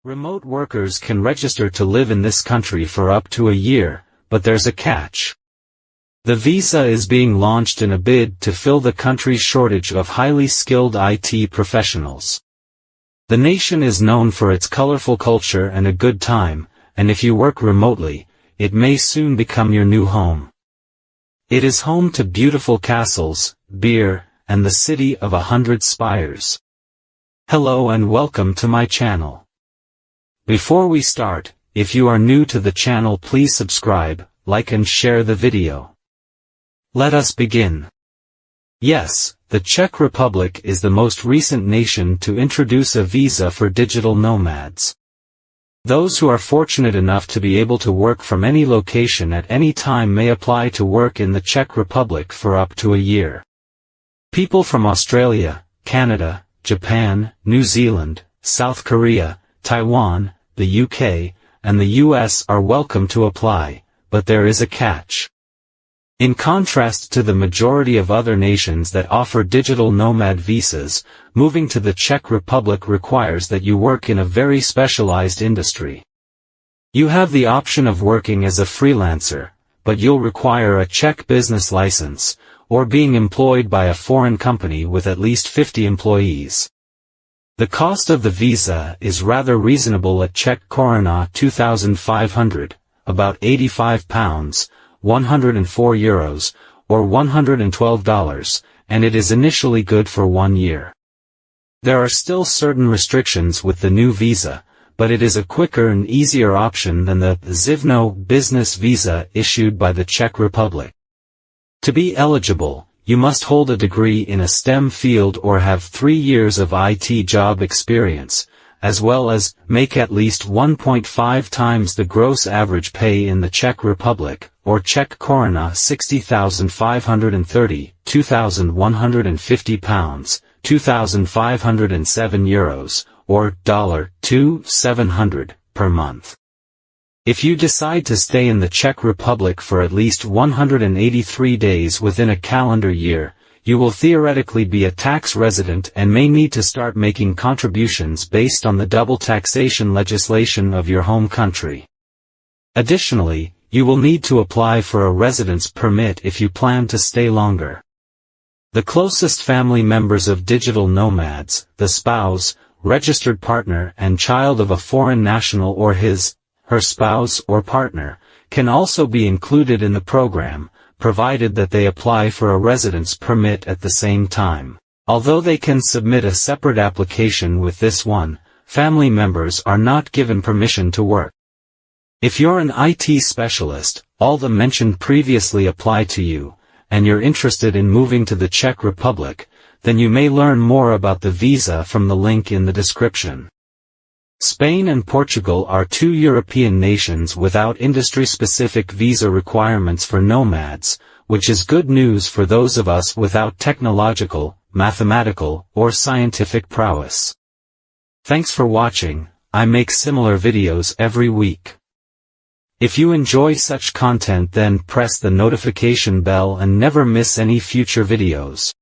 Remote workers can register to live in this country for up to a year, but there's a catch. The visa is being launched in a bid to fill the country's shortage of highly skilled IT professionals. The nation is known for its colorful culture and a good time, and if you work remotely, it may soon become your new home. It is home to beautiful castles, beer, and the city of 100 spires. Hello and welcome to my channel. Before we start, if you are new to the channel, please subscribe, like and share the video. Let us begin. Yes, the Czech Republic is the most recent nation to introduce a visa for digital nomads. Those who are fortunate enough to be able to work from any location at any time may apply to work in the Czech Republic for up to a year. People from Australia, Canada, Japan, New Zealand, South Korea, Taiwan, the UK, and the US are welcome to apply, but there is a catch. In contrast to the majority of other nations that offer digital nomad visas, moving to the Czech Republic requires that you work in a very specialized industry. You have the option of working as a freelancer, but you'll require a Czech business license, or being employed by a foreign company with at least 50 employees. The cost of the visa is rather reasonable at Czech koruna 2,500, about £85, 104 euros, or $112, and it is initially good for 1 year. There are still certain restrictions with the new visa, but it is a quicker and easier option than the Živno business visa issued by the Czech Republic. To be eligible, you must hold a degree in a STEM field or have 3 years of IT job experience, as well as make at least 1.5 times the gross average pay in the Czech Republic, or Czech koruna 60,530, £2,150, 2,507 euros, or $2,700 per month. If you decide to stay in the Czech Republic for at least 183 days within a calendar year, you will theoretically be a tax resident and may need to start making contributions based on the double taxation legislation of your home country. Additionally, you will need to apply for a residence permit if you plan to stay longer. The closest family members of digital nomads, the spouse, registered partner and child of a foreign national or her spouse or partner, can also be included in the program, provided that they apply for a residence permit at the same time. Although they can submit a separate application with this one, family members are not given permission to work. If you're an IT specialist, all the mentioned previously apply to you, and you're interested in moving to the Czech Republic, then you may learn more about the visa from the link in the description. Spain and Portugal are two European nations without industry-specific visa requirements for nomads, which is good news for those of us without technological, mathematical, or scientific prowess. Thanks for watching. I make similar videos every week. If you enjoy such content, then press the notification bell and never miss any future videos.